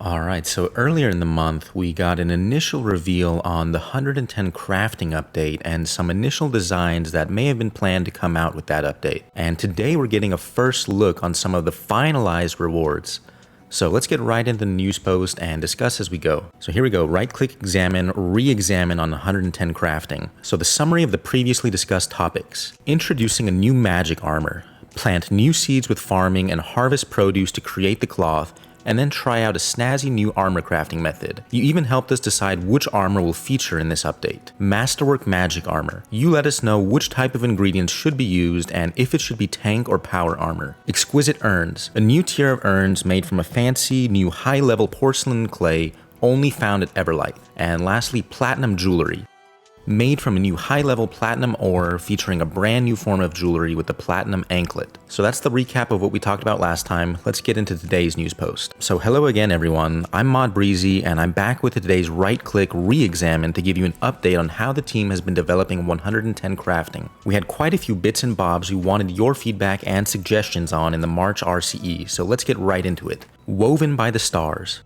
Alright, so earlier in the month, we got an initial reveal on the 110 crafting update and some initial designs that may have been planned to come out with that update. And today we're getting a first look on some of the finalized rewards. So let's get right into the news post and discuss as we go. So here we go, right-click, examine, re-examine on 110 crafting. So the summary of the previously discussed topics. Introducing a new magic armor. Plant new seeds with farming and harvest produce to create the cloth, and then try out a snazzy new armor crafting method. You even helped us decide which armor will feature in this update. Masterwork Magic Armor. You let us know which type of ingredients should be used and if it should be tank or power armor. Exquisite Urns. A new tier of urns made from a fancy new high-level porcelain clay only found at Everlight. And lastly, Platinum Jewelry. Made from a new high-level platinum ore featuring a brand new form of jewelry with the platinum anklet. So that's the recap of what we talked about last time. Let's get into today's news post. So hello again everyone, I'm Mod Breezy and I'm back with today's right-click re-examine to give you an update on how the team has been developing 110 crafting. We had quite a few bits and bobs we wanted your feedback and suggestions on in the March RCE, so let's get right into it. Woven by the Stars.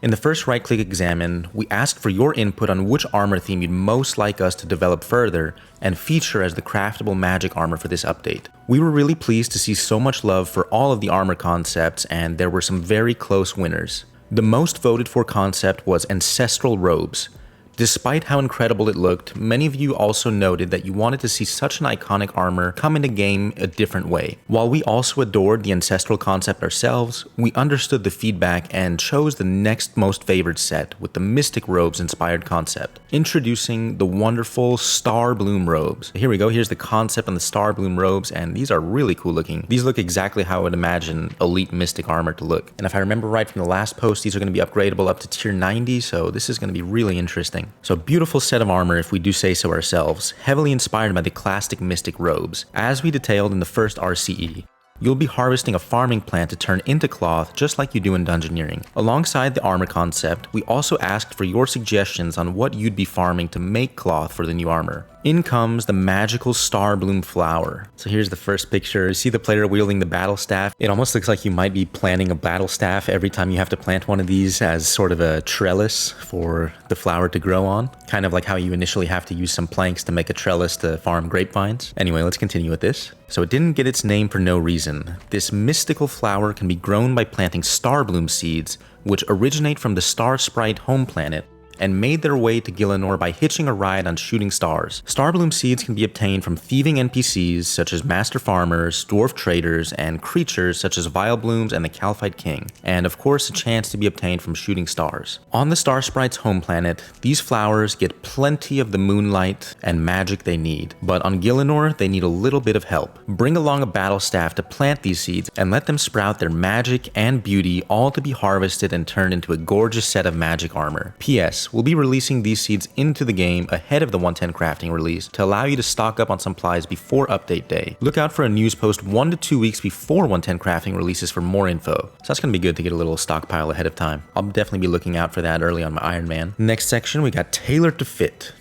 In the first right-click examine, we asked for your input on which armor theme you'd most like us to develop further and feature as the craftable magic armor for this update. We were really pleased to see so much love for all of the armor concepts, and there were some very close winners. The most voted for concept was Ancestral Robes. Despite how incredible it looked, many of you also noted that you wanted to see such an iconic armor come into game a different way. While we also adored the ancestral concept ourselves, we understood the feedback and chose the next most favored set with the Mystic Robes inspired concept. Introducing the wonderful Star Bloom Robes. Here we go, here's the concept on the Star Bloom Robes, and these are really cool looking. These look exactly how I would imagine elite mystic armor to look. And if I remember right from the last post, these are going to be upgradable up to tier 90, so this is going to be really interesting. So beautiful set of armor if we do say so ourselves, heavily inspired by the classic Mystic Robes. As we detailed in the first RCE, you'll be harvesting a farming plant to turn into cloth just like you do in Dungeoneering. Alongside the armor concept, we also asked for your suggestions on what you'd be farming to make cloth for the new armor. In comes the magical Star Bloom Flower. So here's the first picture. You see the player wielding the battle staff. It almost looks like you might be planting a battle staff every time you have to plant one of these as sort of a trellis for the flower to grow on. Kind of like how you initially have to use some planks to make a trellis to farm grapevines. Anyway, let's continue with this. So it didn't get its name for no reason. This mystical flower can be grown by planting star bloom seeds, which originate from the Star Sprite home planet and made their way to Gielinor by hitching a ride on shooting stars. Starbloom seeds can be obtained from thieving NPCs such as master farmers, dwarf traders, and creatures such as Vileblooms and the Calphite King, and of course a chance to be obtained from shooting stars. On the Star Sprite's home planet, these flowers get plenty of the moonlight and magic they need, but on Gielinor they need a little bit of help. Bring along a battle staff to plant these seeds and let them sprout their magic and beauty, all to be harvested and turned into a gorgeous set of magic armor. P.S. We'll be releasing these seeds into the game ahead of the 110 crafting release to allow you to stock up on supplies before update day. Look out for a news post 1 to 2 weeks before 110 crafting releases for more info. So that's going to be good to get a little stockpile ahead of time. I'll definitely be looking out for that early on my Iron Man. Next section, we got Tailored to Fit.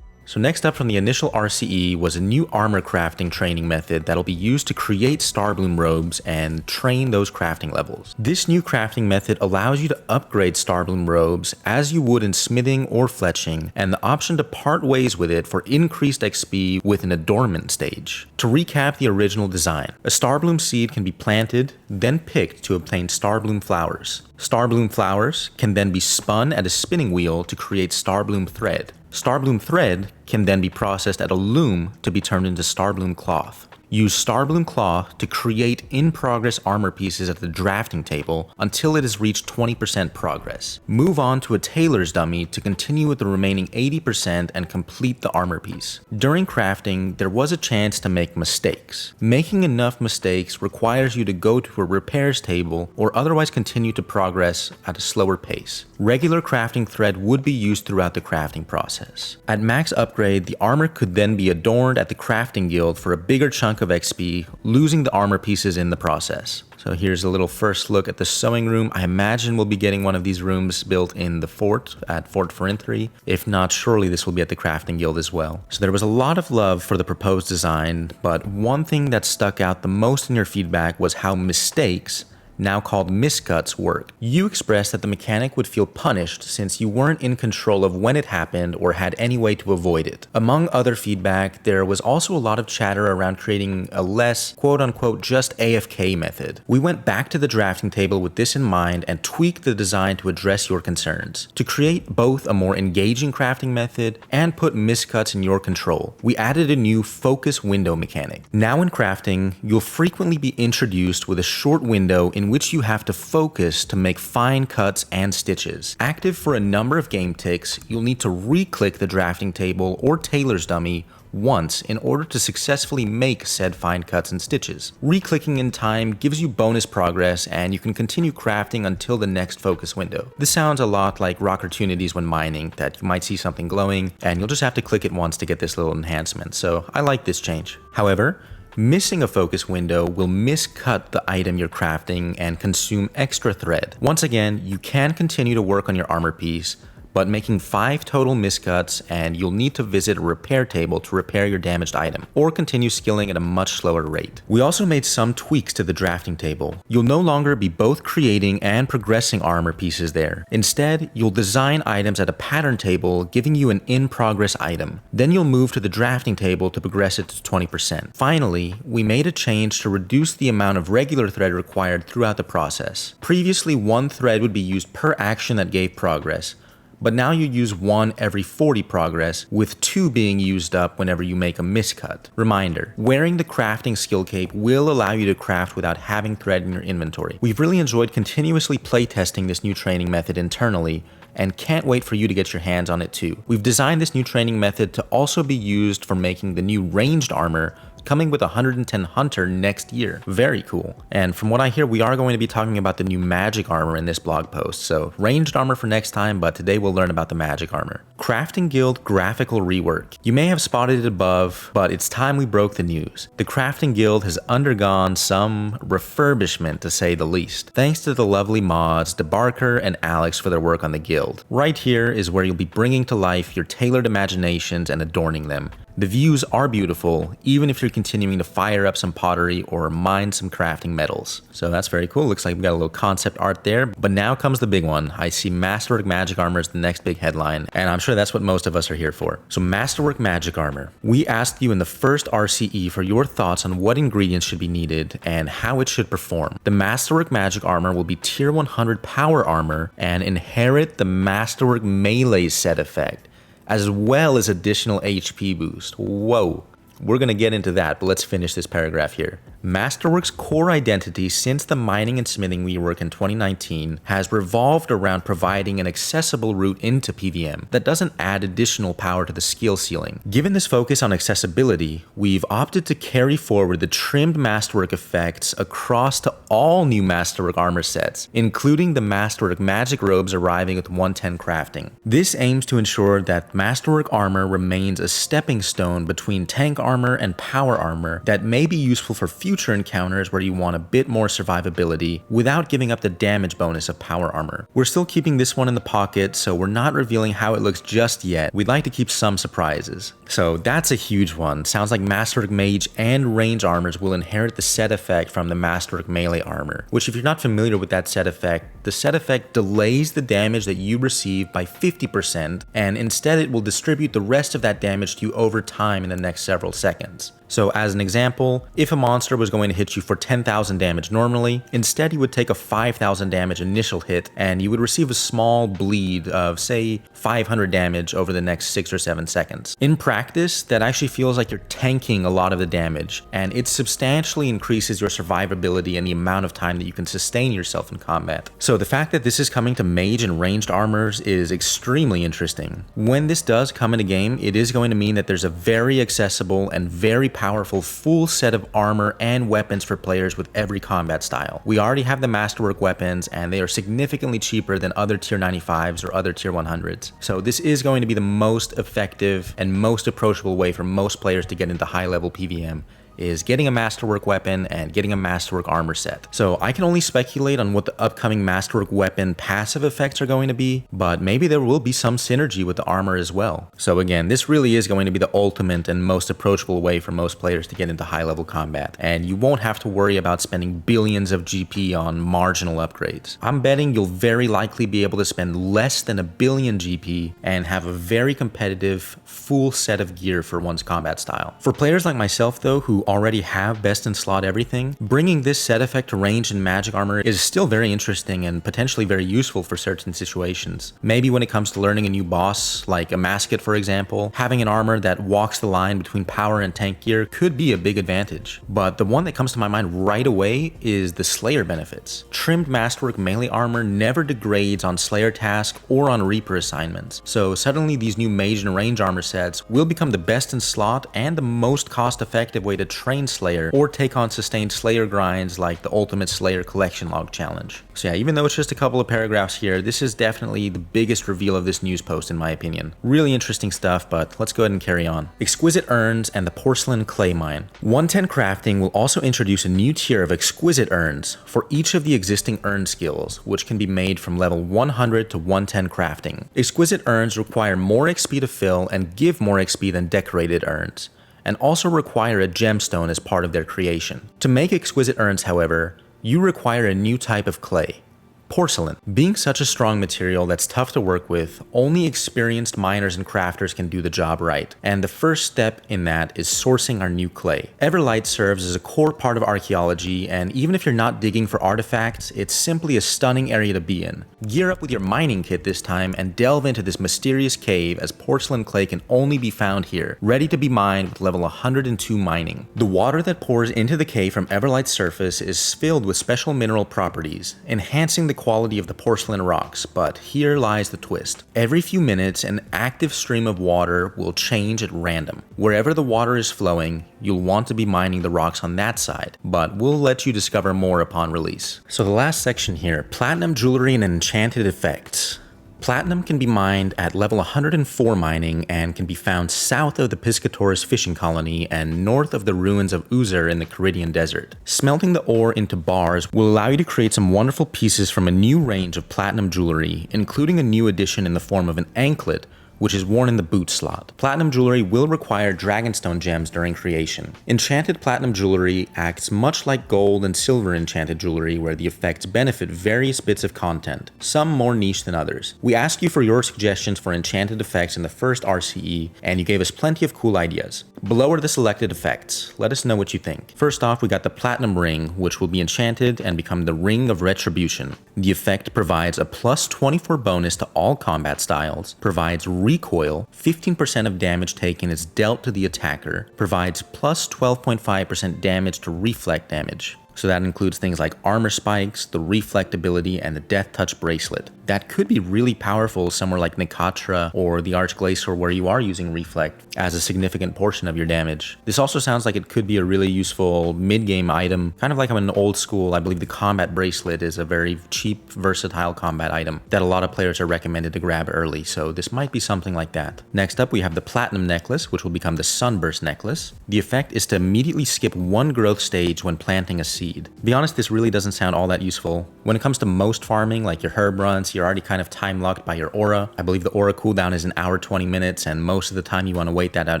So next up from the initial RCE was a new armor crafting training method that'll be used to create Starbloom robes and train those crafting levels. This new crafting method allows you to upgrade Starbloom robes as you would in smithing or fletching, and the option to part ways with it for increased XP with an adornment stage. To recap the original design, a Starbloom seed can be planted, then picked to obtain Starbloom flowers. Starbloom flowers can then be spun at a spinning wheel to create Starbloom thread. Starbloom thread can then be processed at a loom to be turned into Starbloom cloth. Use Starbloom cloth to create in-progress armor pieces at the drafting table until it has reached 20% progress. Move on to a tailor's dummy to continue with the remaining 80% and complete the armor piece. During crafting, there was a chance to make mistakes. Making enough mistakes requires you to go to a repairs table or otherwise continue to progress at a slower pace. Regular crafting thread would be used throughout the crafting process. At max upgrade, the armor could then be adorned at the crafting guild for a bigger chunk of XP, losing the armor pieces in the process. So here's a little first look at the sewing room. I imagine we'll be getting one of these rooms built in the fort at Fort Forinthry. If not, surely this will be at the crafting guild as well. So there was a lot of love for the proposed design, but one thing that stuck out the most in your feedback was how mistakes now called miscuts, work. You expressed that the mechanic would feel punished since you weren't in control of when it happened or had any way to avoid it. Among other feedback, there was also a lot of chatter around creating a less quote-unquote just AFK method. We went back to the drafting table with this in mind and tweaked the design to address your concerns. To create both a more engaging crafting method and put miscuts in your control, we added a new focus window mechanic. Now in crafting, you'll frequently be introduced with a short window in which you have to focus to make fine cuts and stitches. Active for a number of game ticks, you'll need to re-click the drafting table or tailor's dummy once in order to successfully make said fine cuts and stitches. Re-clicking in time gives you bonus progress and you can continue crafting until the next focus window. This sounds a lot like rock opportunities when mining, that you might see something glowing and you'll just have to click it once to get this little enhancement, so I like this change. However, missing a focus window will miscut the item you're crafting and consume extra thread. Once again, you can continue to work on your armor piece, but making 5 total miscuts and you'll need to visit a repair table to repair your damaged item, or continue skilling at a much slower rate. We also made some tweaks to the drafting table. You'll no longer be both creating and progressing armor pieces there. Instead, you'll design items at a pattern table, giving you an in-progress item. Then you'll move to the drafting table to progress it to 20%. Finally, we made a change to reduce the amount of regular thread required throughout the process. Previously, 1 thread would be used per action that gave progress, but now you use 1 every 40 progress, with 2 being used up whenever you make a miscut. Reminder, wearing the crafting skill cape will allow you to craft without having thread in your inventory. We've really enjoyed continuously playtesting this new training method internally, and can't wait for you to get your hands on it too. We've designed this new training method to also be used for making the new ranged armor, coming with 110 Hunter next year. Very cool. And from what I hear, we are going to be talking about the new magic armor in this blog post, so ranged armor for next time, but today we'll learn about the magic armor. Crafting Guild graphical rework. You may have spotted it above, but it's time we broke the news. The Crafting Guild has undergone some refurbishment, to say the least. Thanks to the lovely mods DeBarker and Alex for their work on the guild. Right here is where you'll be bringing to life your tailored imaginations and adorning them. The views are beautiful, even if you're continuing to fire up some pottery or mine some crafting metals. So that's very cool. Looks like we got a little concept art there. But now comes the big one. I see Masterwork Magic Armor as the next big headline, and I'm sure that's what most of us are here for. So Masterwork Magic Armor. We asked you in the first RCE for your thoughts on what ingredients should be needed and how it should perform. The Masterwork Magic Armor will be tier 100 power armor and inherit the Masterwork melee set effect, as well as additional HP boost. Whoa. We're going to get into that, but let's finish this paragraph here. Masterwork's core identity since the mining and smithing rework in 2019 has revolved around providing an accessible route into PVM that doesn't add additional power to the skill ceiling. Given this focus on accessibility, we've opted to carry forward the trimmed Masterwork effects across to all new Masterwork armor sets, including the Masterwork magic robes arriving with 110 crafting. This aims to ensure that Masterwork armor remains a stepping stone between tank armor and power armor that may be useful for future encounters where you want a bit more survivability without giving up the damage bonus of power armor. We're still keeping this one in the pocket, so we're not revealing how it looks just yet. We'd like to keep some surprises. So that's a huge one. Sounds like Masterwork Mage and range armors will inherit the set effect from the Masterwork melee armor, which, if you're not familiar with that set effect, the set effect delays the damage that you receive by 50%, and instead it will distribute the rest of that damage to you over time in the next several seconds. So as an example, if a monster was going to hit you for 10,000 damage normally, instead you would take a 5,000 damage initial hit and you would receive a small bleed of, say, 500 damage over the next 6 or 7 seconds. In practice, that actually feels like you're tanking a lot of the damage, and it substantially increases your survivability and the amount of time that you can sustain yourself in combat. So the fact that this is coming to mage and ranged armors is extremely interesting. When this does come in a game, it is going to mean that there's a very accessible and very powerful full set of armor and weapons for players with every combat style. We already have the Masterwork weapons, and they are significantly cheaper than other tier 95s or other tier 100s. So this is going to be the most effective and most approachable way for most players to get into high level PVM, is getting a Masterwork weapon and getting a Masterwork armor set. So I can only speculate on what the upcoming Masterwork weapon passive effects are going to be, but maybe there will be some synergy with the armor as well. So again, this really is going to be the ultimate and most approachable way for most players to get into high level combat, and you won't have to worry about spending billions of GP on marginal upgrades. I'm betting you'll very likely be able to spend less than a billion GP and have a very competitive full set of gear for one's combat style. For players like myself though, who already have best in slot everything, bringing this set effect to range in magic armor is still very interesting and potentially very useful for certain situations. Maybe when it comes to learning a new boss, like a Masket for example, having an armor that walks the line between power and tank gear could be a big advantage. But the one that comes to my mind right away is the Slayer benefits. Trimmed Masterwork melee armor never degrades on Slayer task or on Reaper assignments, so suddenly these new mage and range armor sets will become the best in slot and the most cost-effective way to train Slayer or take on sustained Slayer grinds like the Ultimate Slayer Collection Log Challenge. So yeah, even though it's just a couple of paragraphs here, this is definitely the biggest reveal of this news post in my opinion. Really interesting stuff, but let's go ahead and carry on. Exquisite urns and the Porcelain Clay mine. 110 Crafting will also introduce a new tier of exquisite urns for each of the existing urn skills, which can be made from level 100 to 110 crafting. Exquisite urns require more XP to fill and give more XP than decorated urns, and also require a gemstone as part of their creation. To make exquisite urns, however, you require a new type of clay, porcelain. Being such a strong material that's tough to work with, only experienced miners and crafters can do the job right, and the first step in that is sourcing our new clay. Everlight serves as a core part of archaeology, and even if you're not digging for artifacts, it's simply a stunning area to be in. Gear up with your mining kit this time and delve into this mysterious cave, as porcelain clay can only be found here, ready to be mined with level 102 mining. The water that pours into the cave from Everlight's surface is filled with special mineral properties, enhancing the quality of the porcelain rocks, but here lies the twist. Every few minutes, an active stream of water will change at random. Wherever the water is flowing, you'll want to be mining the rocks on that side, but we'll let you discover more upon release. So the last section here, platinum jewelry and enchanted effects. Platinum can be mined at level 104 mining and can be found south of the Piscatorus fishing colony and north of the ruins of Uzer in the Caridian Desert. Smelting the ore into bars will allow you to create some wonderful pieces from a new range of platinum jewelry, including a new addition in the form of an anklet, which is worn in the boot slot. Platinum jewelry will require dragonstone gems during creation. Enchanted platinum jewelry acts much like gold and silver enchanted jewelry, where the effects benefit various bits of content, some more niche than others. We asked you for your suggestions for enchanted effects in the first RCE, and you gave us plenty of cool ideas. Below are the selected effects. Let us know what you think. First off, we got the Platinum Ring, which will be enchanted and become the Ring of Retribution. The effect provides a plus 24 bonus to all combat styles, provides recoil, 15% of damage taken is dealt to the attacker, provides plus 12.5% damage to reflect damage. So that includes things like armor spikes, the reflect ability, and the death touch bracelet. That could be really powerful somewhere like Nikatra or the Archglacier, where you are using reflect as a significant portion of your damage. This also sounds like it could be a really useful mid-game item, kind of like an old school. I believe the combat bracelet is a very cheap, versatile combat item that a lot of players are recommended to grab early, so this might be something like that. Next up, we have the Platinum Necklace, which will become the Sunburst Necklace. The effect is to immediately skip one growth stage when planting a seed. To be honest, this really doesn't sound all that useful. When it comes to most farming, like your herb runs, you're already kind of time locked by your aura. I believe the aura cooldown is an hour 20 minutes, and most of the time you want to wait that out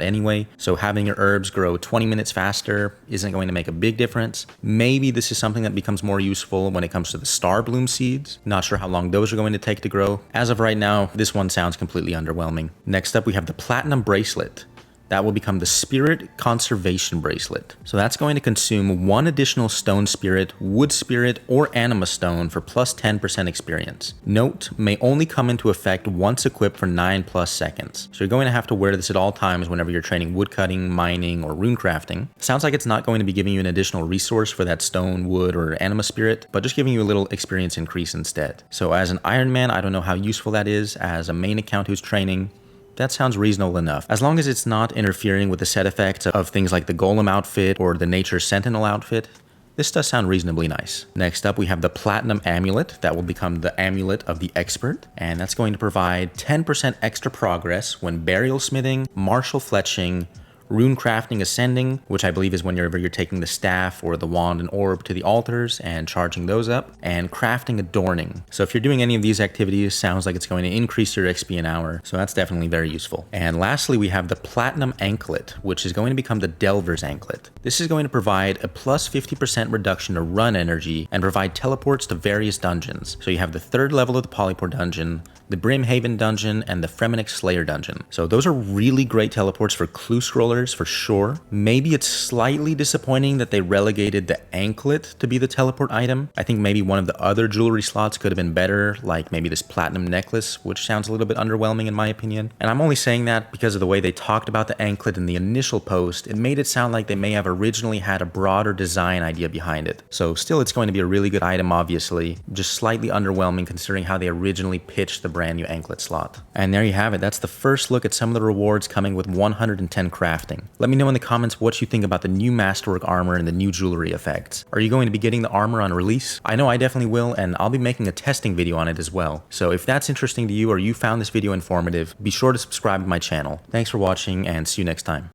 anyway. So having your herbs grow 20 minutes faster isn't going to make a big difference. Maybe this is something that becomes more useful when it comes to the Star Bloom seeds. Not sure how long those are going to take to grow. As of right now, this one sounds completely underwhelming. Next up, we have the Platinum Bracelet. That will become the Spirit Conservation Bracelet. So that's going to consume one additional Stone Spirit, Wood Spirit, or Anima Stone for plus 10% experience. Note, may only come into effect once equipped for 9+ seconds. So you're going to have to wear this at all times whenever you're training woodcutting, mining, or rune crafting. Sounds like it's not going to be giving you an additional resource for that Stone, Wood, or Anima Spirit, but just giving you a little experience increase instead. So as an Iron Man, I don't know how useful that is. As a main account who's training, that sounds reasonable enough, as long as it's not interfering with the set effects of things like the Golem outfit or the Nature Sentinel outfit. This does sound reasonably nice. Next up, we have the Platinum Amulet. That will become the Amulet of the Expert, and that's going to provide 10% extra progress when burial smithing, martial fletching, Rune Crafting Ascending, which I believe is whenever you're taking the staff or the wand and orb to the altars and charging those up, and Crafting Adorning. So if you're doing any of these activities, sounds like it's going to increase your XP an hour, so that's definitely very useful. And lastly, we have the Platinum Anklet, which is going to become the Delver's Anklet. This is going to provide a plus 50% reduction to run energy and provide teleports to various dungeons. So you have the 3rd level of the Polypore dungeon, the Brimhaven dungeon, and the Fremennik Slayer dungeon. So those are really great teleports for clue scrollers for sure. Maybe it's slightly disappointing that they relegated the anklet to be the teleport item. I think maybe one of the other jewelry slots could have been better, like maybe this platinum necklace, which sounds a little bit underwhelming in my opinion. And I'm only saying that because of the way they talked about the anklet in the initial post. It made it sound like they may have originally had a broader design idea behind it. So still, it's going to be a really good item, obviously, just slightly underwhelming considering how they originally pitched the brand new anklet slot. And there you have it. That's the first look at some of the rewards coming with 110 crafting. Let me know in the comments what you think about the new Masterwork armor and the new jewelry effects. Are you going to be getting the armor on release? I know I definitely will, and I'll be making a testing video on it as well. So if that's interesting to you or you found this video informative, be sure to subscribe to my channel. Thanks for watching and see you next time.